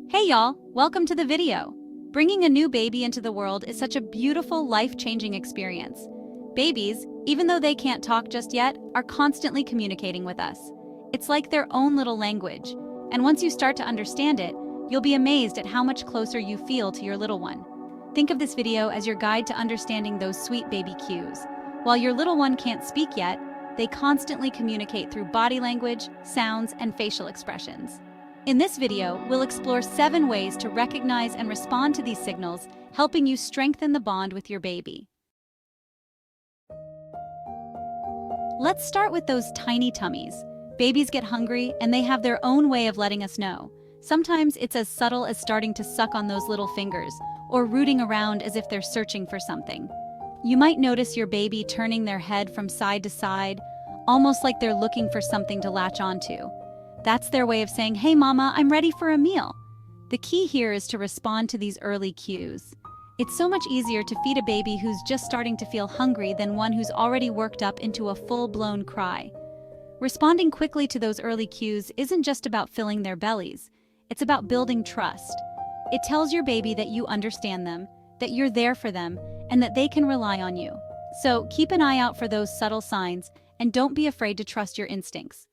Hey y'all, welcome to the video. Bringing a new baby into the world is such a beautiful, life-changing experience. Babies, even though they can't talk just yet, are constantly communicating with us. It's like their own little language, and once you start to understand it, you'll be amazed at how much closer you feel to your little one. Think of this video as your guide to understanding those sweet baby cues. While your little one can't speak yet, they constantly communicate through body language, sounds, and facial expressions. In this video, we'll explore 7 ways to recognize and respond to these signals, helping you strengthen the bond with your baby. Let's start with those tiny tummies. Babies get hungry, and they have their own way of letting us know. Sometimes it's as subtle as starting to suck on those little fingers, or rooting around as if they're searching for something. You might notice your baby turning their head from side to side, almost like they're looking for something to latch onto. That's their way of saying, "Hey mama, I'm ready for a meal." The key here is to respond to these early cues. It's so much easier to feed a baby who's just starting to feel hungry than one who's already worked up into a full-blown cry. Responding quickly to those early cues isn't just about filling their bellies, it's about building trust. It tells your baby that you understand them, that you're there for them, and that they can rely on you. So keep an eye out for those subtle signs, and don't be afraid to trust your instincts.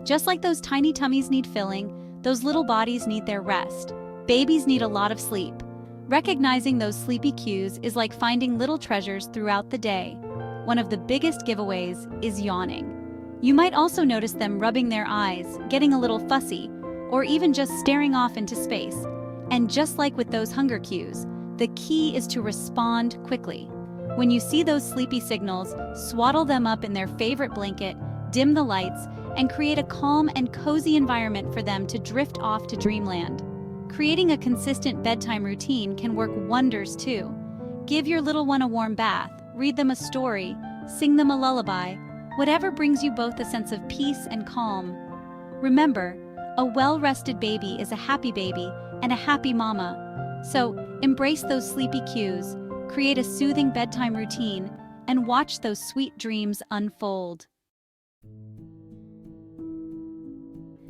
Just like those tiny tummies need filling, those little bodies need their rest. Babies need a lot of sleep. Recognizing those sleepy cues is like finding little treasures throughout the day. One of the biggest giveaways is yawning. You might also notice them rubbing their eyes, getting a little fussy, or even just staring off into space. And just like with those hunger cues, the key is to respond quickly. When you see those sleepy signals, swaddle them up in their favorite blanket, dim the lights, and create a calm and cozy environment for them to drift off to dreamland. Creating a consistent bedtime routine can work wonders too. Give your little one a warm bath, read them a story, sing them a lullaby, whatever brings you both a sense of peace and calm. Remember, a well-rested baby is a happy baby and a happy mama. So embrace those sleepy cues, create a soothing bedtime routine, and watch those sweet dreams unfold.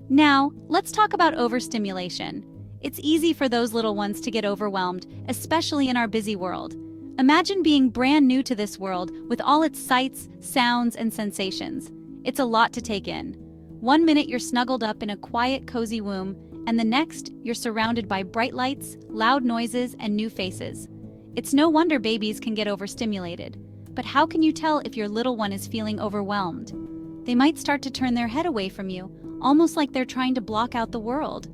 Now, let's talk about overstimulation. It's easy for those little ones to get overwhelmed, especially in our busy world. Imagine being brand new to this world with all its sights, sounds, and sensations. It's a lot to take in. One minute you're snuggled up in a quiet, cozy womb, and the next, you're surrounded by bright lights, loud noises, and new faces. It's no wonder babies can get overstimulated. But how can you tell if your little one is feeling overwhelmed? They might start to turn their head away from you, almost like they're trying to block out the world.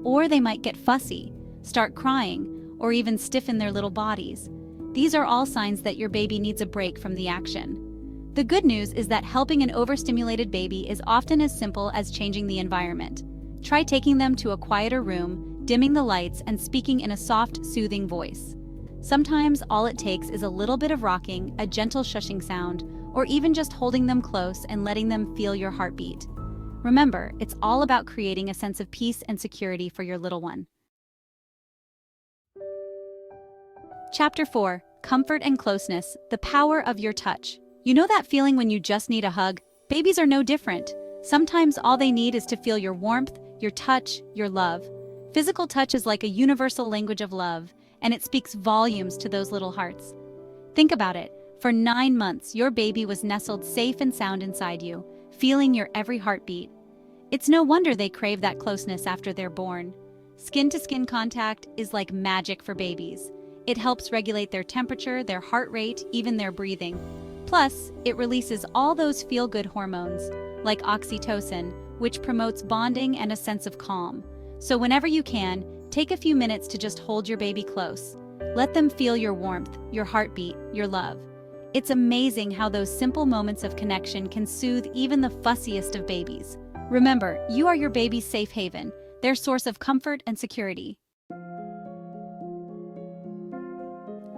Or they might get fussy, start crying, or even stiffen their little bodies. These are all signs that your baby needs a break from the action. The good news is that helping an overstimulated baby is often as simple as changing the environment. Try taking them to a quieter room, dimming the lights, and speaking in a soft, soothing voice. Sometimes all it takes is a little bit of rocking, a gentle shushing sound, or even just holding them close and letting them feel your heartbeat. Remember, it's all about creating a sense of peace and security for your little one. Chapter 4: Comfort and Closeness, the Power of Your Touch. You know that feeling when you just need a hug? Babies are no different. Sometimes all they need is to feel your warmth, your touch, your love. Physical touch is like a universal language of love, and it speaks volumes to those little hearts. Think about it. For 9 months, your baby was nestled safe and sound inside you, feeling your every heartbeat. It's no wonder they crave that closeness after they're born. Skin-to-skin contact is like magic for babies. It helps regulate their temperature, their heart rate, even their breathing. Plus, it releases all those feel-good hormones, like oxytocin, which promotes bonding and a sense of calm. So whenever you can, take a few minutes to just hold your baby close. Let them feel your warmth, your heartbeat, your love. It's amazing how those simple moments of connection can soothe even the fussiest of babies. Remember, you are your baby's safe haven, their source of comfort and security.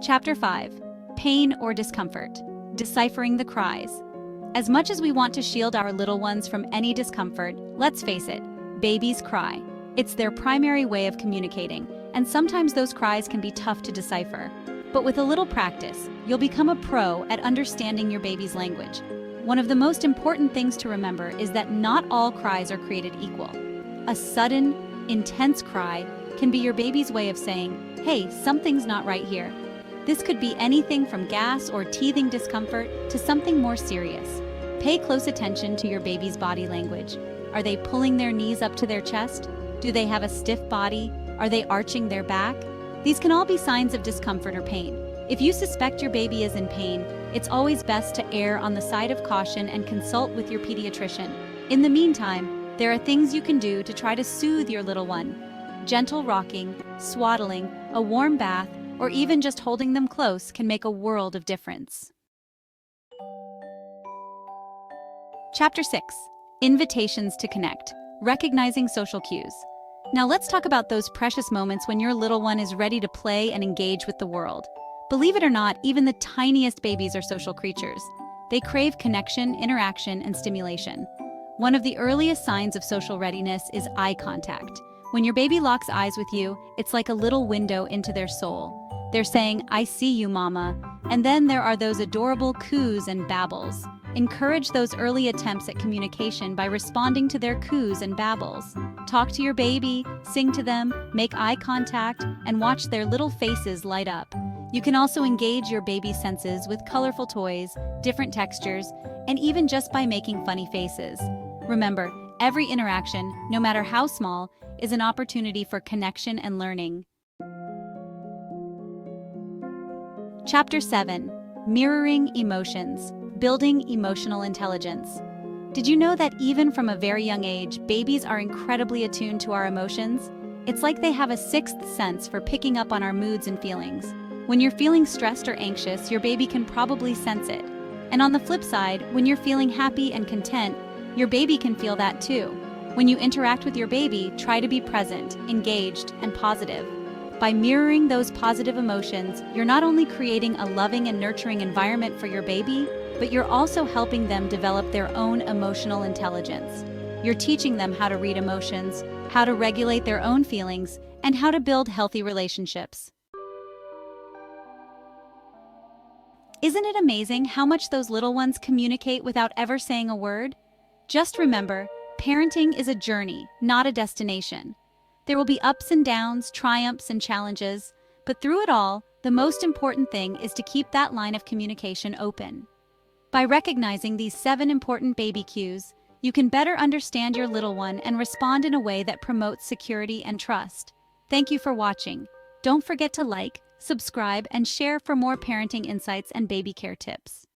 Chapter 5: Pain or Discomfort, Deciphering the Cries. As much as we want to shield our little ones from any discomfort, let's face it, babies cry. It's their primary way of communicating, and sometimes those cries can be tough to decipher. But with a little practice, you'll become a pro at understanding your baby's language. One of the most important things to remember is that not all cries are created equal. A sudden, intense cry can be your baby's way of saying, "Hey, something's not right here." This could be anything from gas or teething discomfort to something more serious. Pay close attention to your baby's body language. Are they pulling their knees up to their chest? Do they have a stiff body? Are they arching their back? These can all be signs of discomfort or pain. If you suspect your baby is in pain, it's always best to err on the side of caution and consult with your pediatrician. In the meantime, there are things you can do to try to soothe your little one. Gentle rocking, swaddling, a warm bath, or even just holding them close can make a world of difference. Chapter 6. Invitations to connect. Recognizing social cues. Now let's talk about those precious moments when your little one is ready to play and engage with the world. Believe it or not, even the tiniest babies are social creatures. They crave connection, interaction, and stimulation. One of the earliest signs of social readiness is eye contact. When your baby locks eyes with you, it's like a little window into their soul. They're saying, "I see you, mama." And then there are those adorable coos and babbles. Encourage those early attempts at communication by responding to their coos and babbles. Talk to your baby, sing to them, make eye contact, and watch their little faces light up. You can also engage your baby's senses with colorful toys, different textures, and even just by making funny faces. Remember, every interaction, no matter how small, is an opportunity for connection and learning. Chapter 7. Mirroring emotions. Building emotional intelligence. Did you know that even from a very young age, babies are incredibly attuned to our emotions? It's like they have a sixth sense for picking up on our moods and feelings. When you're feeling stressed or anxious, your baby can probably sense it. And on the flip side, when you're feeling happy and content, your baby can feel that too. When you interact with your baby, try to be present, engaged, and positive. By mirroring those positive emotions, you're not only creating a loving and nurturing environment for your baby, but you're also helping them develop their own emotional intelligence. You're teaching them how to read emotions, how to regulate their own feelings, and how to build healthy relationships. Isn't it amazing how much those little ones communicate without ever saying a word? Just remember, parenting is a journey, not a destination. There will be ups and downs, triumphs and challenges, but through it all, the most important thing is to keep that line of communication open. By recognizing these 7 important baby cues, you can better understand your little one and respond in a way that promotes security and trust. Thank you for watching. Don't forget to like, subscribe, and share for more parenting insights and baby care tips.